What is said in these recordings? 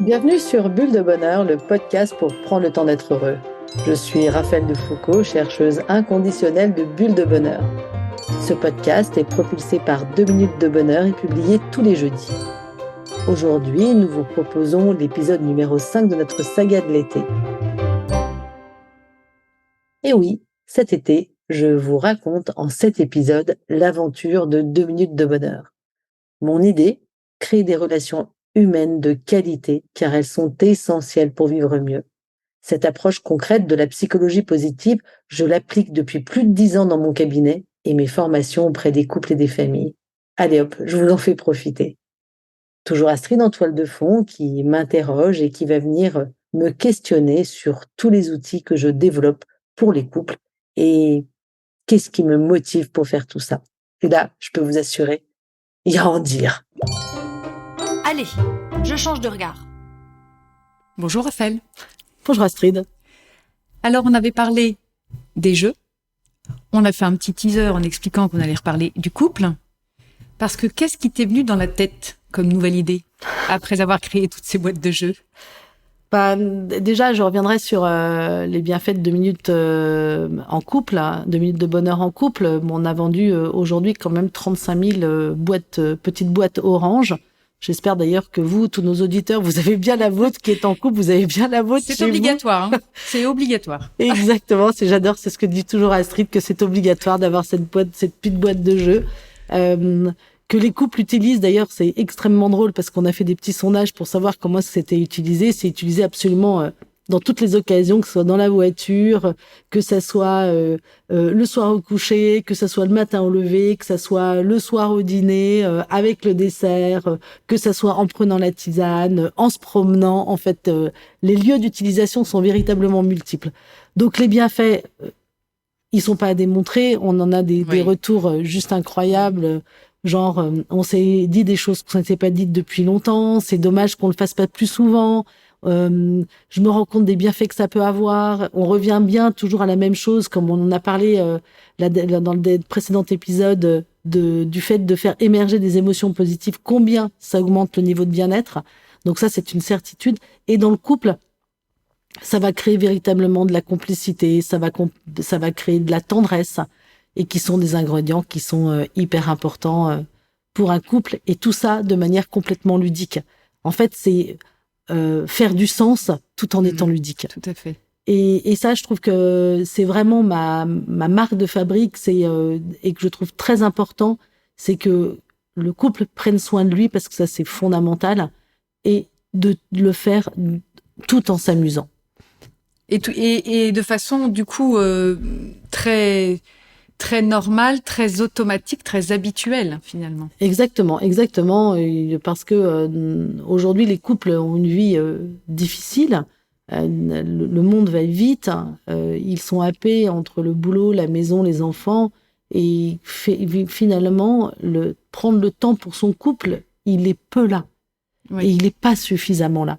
Bienvenue sur Bulle de Bonheur, le podcast pour prendre le temps d'être heureux. Je suis Raphaël Defoucault, chercheuse inconditionnelle de Bulle de Bonheur. Ce podcast est propulsé par 2 minutes de bonheur et publié tous les jeudis. Aujourd'hui, nous vous proposons l'épisode numéro 5 de notre saga de l'été. Et oui, cet été, je vous raconte en 7 épisodes l'aventure de 2 minutes de bonheur. Mon idée, créer des relations humaines de qualité car elles sont essentielles pour vivre mieux. Cette approche concrète de la psychologie positive, je l'applique depuis plus de 10 ans dans mon cabinet et mes formations auprès des couples et des familles. Allez hop, je vous en fais profiter. Toujours Astrid en toile de fond qui m'interroge et qui va venir me questionner sur tous les outils que je développe pour les couples et qu'est-ce qui me motive pour faire tout ça. Et là, je peux vous assurer, il y a à en dire. Allez, je change de regard. Bonjour Raphaël. Bonjour Astrid. Alors on avait parlé des jeux, on a fait un petit teaser en expliquant qu'on allait reparler du couple, parce que qu'est-ce qui t'est venu dans la tête comme nouvelle idée, après avoir créé toutes ces boîtes de jeux ? Déjà, je reviendrai sur les bienfaits de 2 minutes en couple, 2 minutes de bonheur en couple. On a vendu aujourd'hui quand même 35 000 petites boîtes orange. J'espère d'ailleurs que vous, tous nos auditeurs, vous avez bien la vôtre qui est en couple, vous avez bien la vôtre C'est chez obligatoire, hein. C'est obligatoire. Exactement, j'adore, c'est ce que dit toujours Astrid, que c'est obligatoire d'avoir cette petite boîte de jeux. Que les couples utilisent, d'ailleurs, c'est extrêmement drôle parce qu'on a fait des petits sondages pour savoir comment c'était utilisé. C'est utilisé absolument dans toutes les occasions, que ce soit dans la voiture, que ça soit le soir au coucher, que ça soit le matin au lever, que ça soit le soir au dîner, avec le dessert, que ça soit en prenant la tisane, en se promenant. En fait, les lieux d'utilisation sont véritablement multiples. Donc les bienfaits, ils sont pas à démontrer. On en a des retours juste incroyables. Genre, on s'est dit des choses qu'on ne s'était pas dites depuis longtemps. C'est dommage qu'on le fasse pas plus souvent. Je me rends compte des bienfaits que ça peut avoir. On revient bien toujours à la même chose, comme on en a parlé dans le précédent épisode, du fait de faire émerger des émotions positives. Combien ça augmente le niveau de bien-être. Donc ça, c'est une certitude. Et dans le couple, ça va créer véritablement de la complicité. Ça va créer de la tendresse. Et qui sont des ingrédients qui sont hyper importants pour un couple, et tout ça de manière complètement ludique. En fait, c'est faire du sens tout en étant ludique. Tout à fait. Et ça, je trouve que c'est vraiment ma marque de fabrique, et que je trouve très important, c'est que le couple prenne soin de lui, parce que ça, c'est fondamental, et de le faire tout en s'amusant. Et de façon, du coup, très normal, très automatique, très habituel, finalement. Exactement, parce que aujourd'hui les couples ont une vie difficile, le monde va vite, ils sont happés entre le boulot, la maison, les enfants, et finalement prendre le temps pour son couple, il est peu là, et il n'est pas suffisamment là.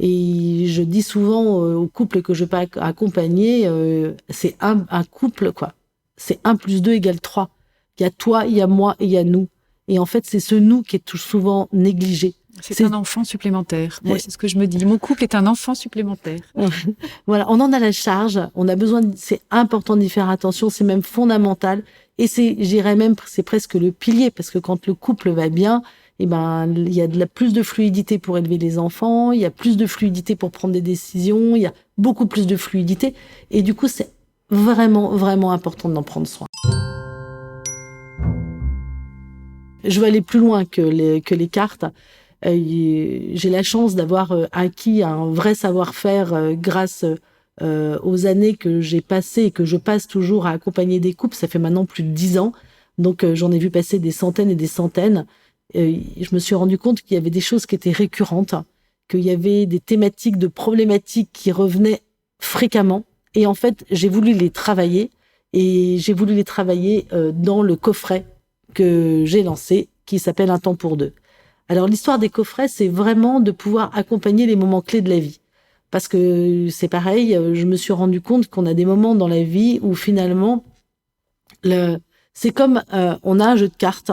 Et je dis souvent aux couples que je peux accompagner, c'est un couple, quoi. C'est 1 + 2 = 3. Il y a toi, il y a moi et il y a nous. Et en fait, c'est ce nous qui est tout souvent négligé. C'est un enfant supplémentaire. Moi, c'est ce que je me dis. Mon couple est un enfant supplémentaire. Voilà, on en a la charge. On a besoin. C'est important d'y faire attention. C'est même fondamental. Et j'irais même, c'est presque le pilier, parce que quand le couple va bien, il y a plus de fluidité pour élever les enfants. Il y a plus de fluidité pour prendre des décisions. Il y a beaucoup plus de fluidité. Et du coup, c'est vraiment, vraiment important d'en prendre soin. Je veux aller plus loin que les cartes. J'ai la chance d'avoir acquis un vrai savoir-faire grâce aux années que j'ai passées et que je passe toujours à accompagner des couples. Ça fait maintenant plus de 10 ans. Donc, j'en ai vu passer des centaines et des centaines. Je me suis rendu compte qu'il y avait des choses qui étaient récurrentes, qu'il y avait des thématiques de problématiques qui revenaient fréquemment. Et en fait, j'ai voulu les travailler, dans le coffret que j'ai lancé, qui s'appelle Un temps pour deux. Alors, l'histoire des coffrets, c'est vraiment de pouvoir accompagner les moments clés de la vie. Parce que c'est pareil, je me suis rendu compte qu'on a des moments dans la vie où finalement, c'est comme on a un jeu de cartes,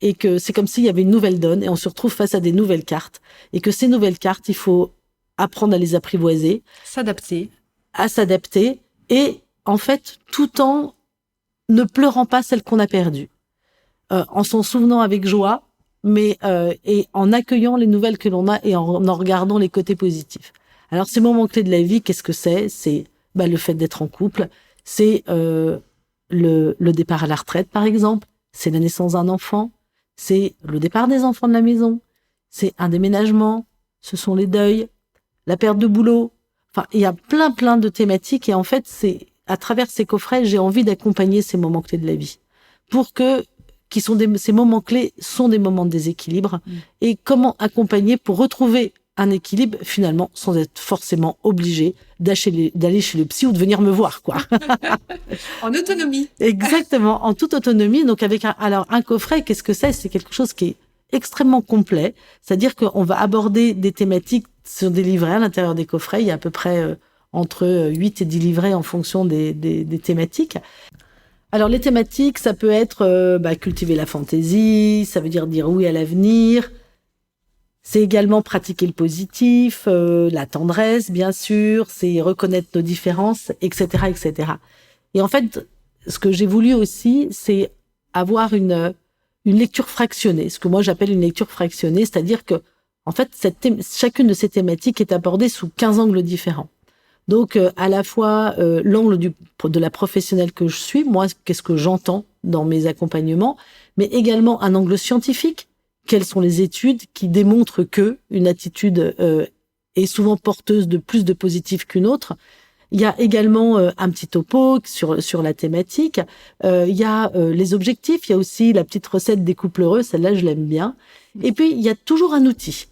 et que c'est comme s'il y avait une nouvelle donne, et on se retrouve face à des nouvelles cartes, et que ces nouvelles cartes, il faut apprendre à les apprivoiser, S'adapter. à s'adapter et en fait tout en ne pleurant pas celle qu'on a perdue, en s'en souvenant avec joie, mais et en accueillant les nouvelles que l'on a et en regardant les côtés positifs. Alors ces moments clés de la vie, qu'est-ce que c'est? C'est le fait d'être en couple, c'est le départ à la retraite par exemple, c'est la naissance d'un enfant, c'est le départ des enfants de la maison, c'est un déménagement, ce sont les deuils, la perte de boulot. Enfin, il y a plein de thématiques et en fait, c'est à travers ces coffrets, j'ai envie d'accompagner ces moments clés de la vie pour que ces moments clés sont des moments de déséquilibre et comment accompagner pour retrouver un équilibre finalement sans être forcément obligé d'aller chez le psy ou de venir me voir, quoi. En autonomie. Exactement, en toute autonomie. Donc avec un coffret, qu'est-ce que c'est? C'est quelque chose qui est extrêmement complet. C'est-à-dire qu'on va aborder des thématiques sur des livrets à l'intérieur des coffrets. Il y a à peu près entre 8 et 10 livrets en fonction des thématiques. Alors les thématiques, ça peut être cultiver la fantaisie, ça veut dire oui à l'avenir. C'est également pratiquer le positif, la tendresse, bien sûr, c'est reconnaître nos différences, etc., etc. Et en fait, ce que j'ai voulu aussi, c'est avoir une lecture fractionnée, ce que moi j'appelle une lecture fractionnée, c'est-à-dire que, en fait, chacune de ces thématiques est abordée sous 15 angles différents. Donc, à la fois l'angle de la professionnelle que je suis, moi, qu'est-ce que j'entends dans mes accompagnements, mais également un angle scientifique. Quelles sont les études qui démontrent que une attitude est souvent porteuse de plus de positif qu'une autre. Il y a également un petit topo sur la thématique. Il y a les objectifs. Il y a aussi la petite recette des couples heureux. Celle-là, je l'aime bien. Et puis, il y a toujours un outil.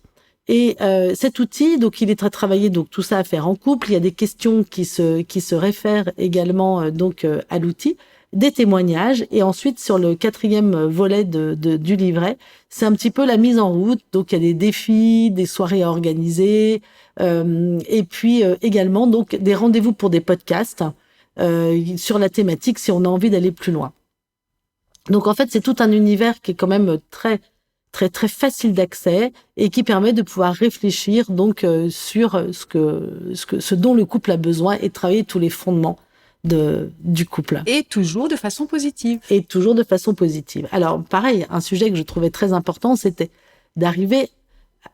Et cet outil, donc, il est à travailler, donc, tout ça à faire en couple. Il y a des questions qui se réfèrent également à l'outil, des témoignages. Et ensuite, sur le 4e volet du livret, c'est un petit peu la mise en route. Donc, il y a des défis, des soirées à organiser, et puis également donc des rendez-vous pour des podcasts sur la thématique si on a envie d'aller plus loin. Donc, en fait, c'est tout un univers qui est quand même très très très facile d'accès et qui permet de pouvoir réfléchir donc sur ce dont le couple a besoin et travailler tous les fondements du couple. Et toujours de façon positive. Et toujours de façon positive. Alors, pareil, un sujet que je trouvais très important, c'était d'arriver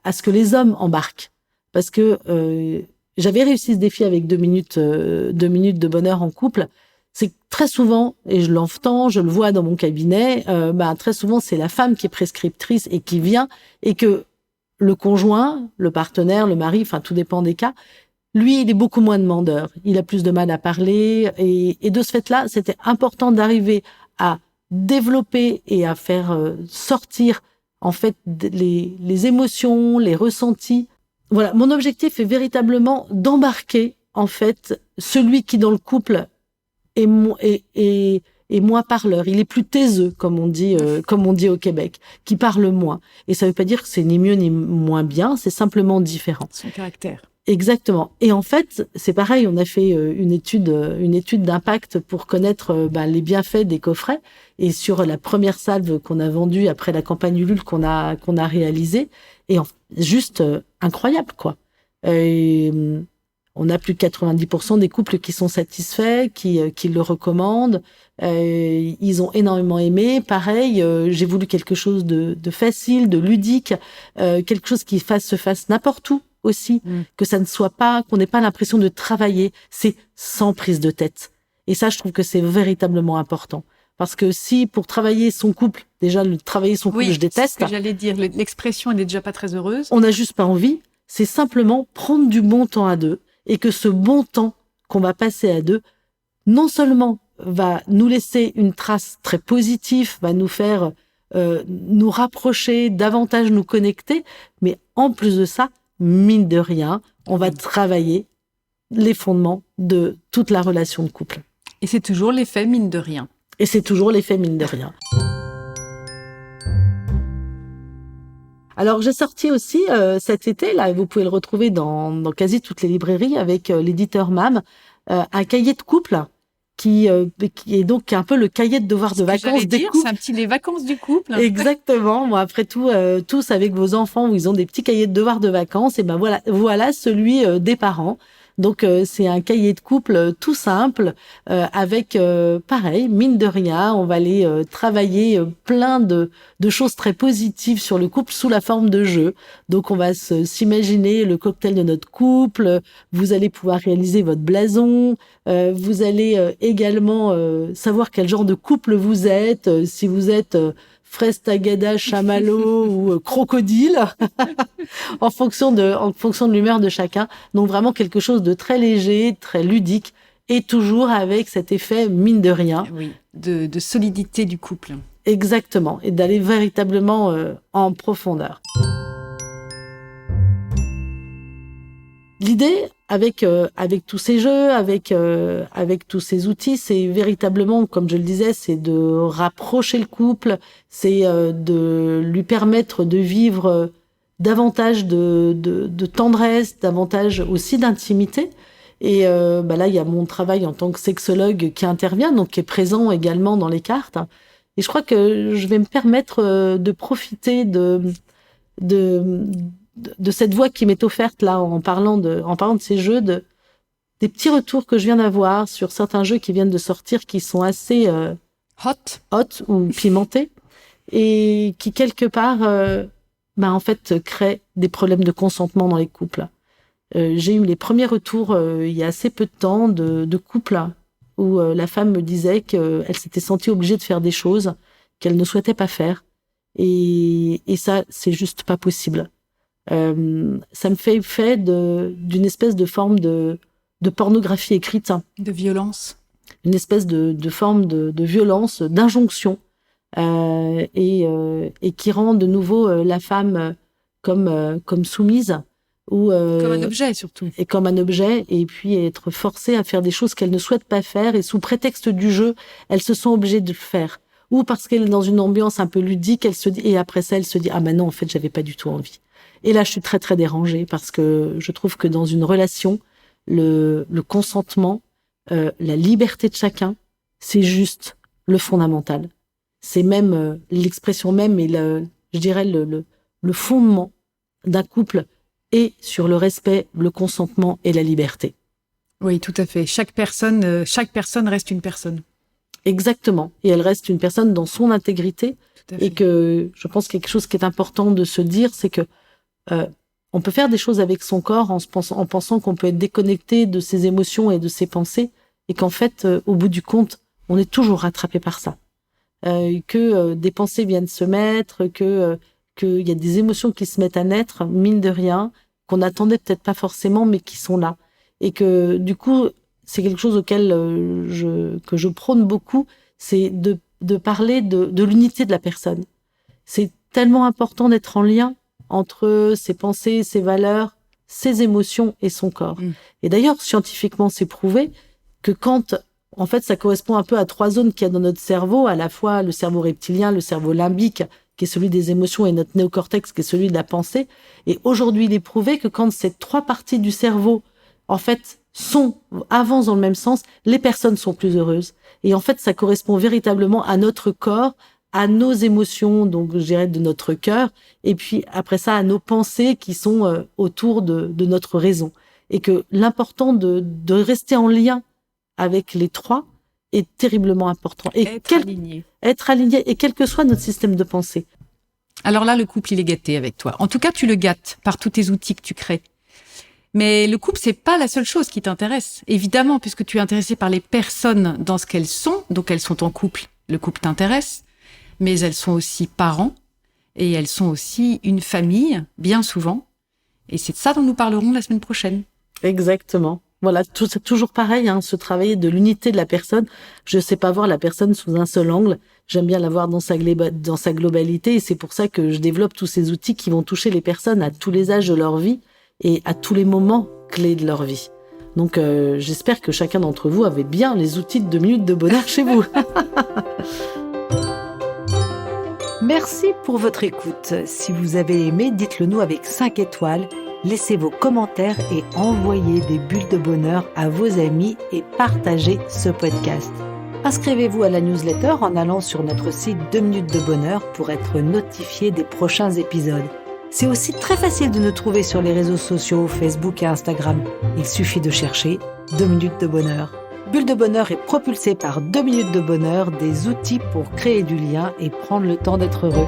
à ce que les hommes embarquent. Parce que j'avais réussi ce défi avec 2 minutes de bonheur en couple. C'est très souvent, et je l'entends, je le vois dans mon cabinet, très souvent, c'est la femme qui est prescriptrice et qui vient, et que le conjoint, le partenaire, le mari, enfin, tout dépend des cas, lui, il est beaucoup moins demandeur. Il a plus de mal à parler. Et de ce fait-là, c'était important d'arriver à développer et à faire sortir, en fait, les émotions, les ressentis. Voilà, mon objectif est véritablement d'embarquer, en fait, celui qui, dans le couple, est moins parleur. Il est plus taiseux, comme on dit au Québec, qui parle moins. Et ça veut pas dire que c'est ni mieux ni moins bien, c'est simplement différent. Son caractère. Exactement. Et en fait, c'est pareil, on a fait une étude d'impact pour connaître les bienfaits des coffrets. Et sur la première salve qu'on a vendue après la campagne Ulule qu'on a réalisée, et juste incroyable, quoi. On a plus de 90% des couples qui sont satisfaits, qui le recommandent. Ils ont énormément aimé. Pareil, j'ai voulu quelque chose de facile, de ludique, quelque chose qui se fasse n'importe où aussi, que ça ne soit pas, qu'on n'ait pas l'impression de travailler. C'est sans prise de tête. Et ça, je trouve que c'est véritablement important. Parce que si, pour travailler son couple, déjà, travailler son couple, je déteste. C'est ce que j'allais dire. L'expression, elle n'est déjà pas très heureuse. On n'a juste pas envie. C'est simplement prendre du bon temps à deux. Et que ce bon temps qu'on va passer à deux, non seulement va nous laisser une trace très positive, va nous faire nous rapprocher, davantage nous connecter, mais en plus de ça, mine de rien, on va travailler les fondements de toute la relation de couple. Et c'est toujours l'effet mine de rien. Et c'est toujours l'effet mine de rien. Alors, j'ai sorti aussi cet été, là, vous pouvez le retrouver dans quasi toutes les librairies avec l'éditeur MAM, un cahier de couple qui est donc un peu le cahier de devoirs de vacances des couples. C'est un petit les vacances du couple. Exactement. Bon, après tout, tous avec vos enfants, où ils ont des petits cahiers de devoirs de vacances, et ben voilà celui des parents. Donc c'est un cahier de couple tout simple, avec pareil, mine de rien, on va aller travailler plein de choses très positives sur le couple sous la forme de jeux. Donc on va s'imaginer le cocktail de notre couple, vous allez pouvoir réaliser votre blason, vous allez également savoir quel genre de couple vous êtes, si vous êtes fraise tagada, chamallow ou crocodile, en fonction de l'humeur de chacun. Donc vraiment quelque chose de très léger, très ludique, et toujours avec cet effet mine de rien. Oui, de solidité du couple. Exactement, et d'aller véritablement en profondeur. L'idée avec tous ces jeux, avec tous ces outils, c'est véritablement, comme je le disais, c'est de rapprocher le couple, c'est de lui permettre de vivre davantage de tendresse, davantage aussi d'intimité. Et là, il y a mon travail en tant que sexologue qui intervient, donc qui est présent également dans les cartes. Et je crois que je vais me permettre de profiter de cette voie qui m'est offerte là en parlant de ces jeux, des petits retours que je viens d'avoir sur certains jeux qui viennent de sortir, qui sont assez hot ou pimentés, et qui quelque part en fait créent des problèmes de consentement dans les couples. J'ai eu les premiers retours il y a assez peu de temps de couples où la femme me disait qu'elle s'était sentie obligée de faire des choses qu'elle ne souhaitait pas faire, et ça, c'est juste pas possible. Ça me fait effet d'une espèce de forme de pornographie écrite. De violence. Une espèce de forme de violence, d'injonction, et qui rend de nouveau la femme comme soumise. Comme un objet, surtout. Et comme un objet, et puis être forcée à faire des choses qu'elle ne souhaite pas faire, et sous prétexte du jeu, elle se sent obligée de le faire. Ou parce qu'elle est dans une ambiance un peu ludique, et après ça, elle se dit « Ah, non, en fait, j'avais pas du tout envie ». Et là, je suis très, très dérangée, parce que je trouve que dans une relation, le consentement, la liberté de chacun, c'est juste le fondamental. C'est même l'expression même, et je dirais le fondement d'un couple, et sur le respect, le consentement et la liberté. Oui, tout à fait. Chaque personne reste une personne. Exactement. Et elle reste une personne dans son intégrité. Et que je pense quelque chose qui est important de se dire, c'est que on peut faire des choses avec son corps en pensant qu'on peut être déconnecté de ses émotions et de ses pensées, et qu'en fait, au bout du compte, on est toujours rattrapé par ça. Que des pensées viennent se mettre, qu'il y a des émotions qui se mettent à naître, mine de rien, qu'on n'attendait peut-être pas forcément, mais qui sont là. Et que, du coup, c'est quelque chose auquel que je prône beaucoup, c'est de parler de l'unité de la personne. C'est tellement important d'être en lien entre ses pensées, ses valeurs, ses émotions et son corps. Et d'ailleurs, scientifiquement, c'est prouvé que quand, en fait, ça correspond un peu à 3 zones qu'il y a dans notre cerveau, à la fois le cerveau reptilien, le cerveau limbique, qui est celui des émotions, et notre néocortex, qui est celui de la pensée. Et aujourd'hui, il est prouvé que quand ces 3 parties du cerveau, en fait, avancent dans le même sens, les personnes sont plus heureuses. Et en fait, ça correspond véritablement à notre corps, à nos émotions, donc je dirais de notre cœur, et puis après ça, à nos pensées qui sont autour de notre raison. Et que l'important de rester en lien avec les 3 est terriblement important. Et être aligné. Être aligné, et quel que soit notre système de pensée. Alors là, le couple, il est gâté avec toi. En tout cas, tu le gâtes par tous tes outils que tu crées. Mais le couple, c'est pas la seule chose qui t'intéresse. Évidemment, puisque tu es intéressé par les personnes dans ce qu'elles sont, donc elles sont en couple, le couple t'intéresse, mais elles sont aussi parents, et elles sont aussi une famille, bien souvent. Et c'est de ça dont nous parlerons la semaine prochaine. Exactement. Voilà, toujours pareil, ce travail de l'unité de la personne. Je sais pas voir la personne sous un seul angle. J'aime bien la voir dans sa globalité, et c'est pour ça que je développe tous ces outils qui vont toucher les personnes à tous les âges de leur vie et à tous les moments clés de leur vie. Donc, j'espère que chacun d'entre vous avait bien les outils de 2 minutes de bonheur chez vous. Merci pour votre écoute. Si vous avez aimé, dites-le nous avec 5 étoiles Laissez vos commentaires et envoyez des bulles de bonheur à vos amis et partagez ce podcast. Inscrivez-vous à la newsletter en allant sur notre site 2 minutes de bonheur pour être notifié des prochains épisodes. C'est aussi très facile de nous trouver sur les réseaux sociaux, Facebook et Instagram. Il suffit de chercher 2 minutes de bonheur. Bulle de bonheur est propulsé par 2 minutes de bonheur, des outils pour créer du lien et prendre le temps d'être heureux.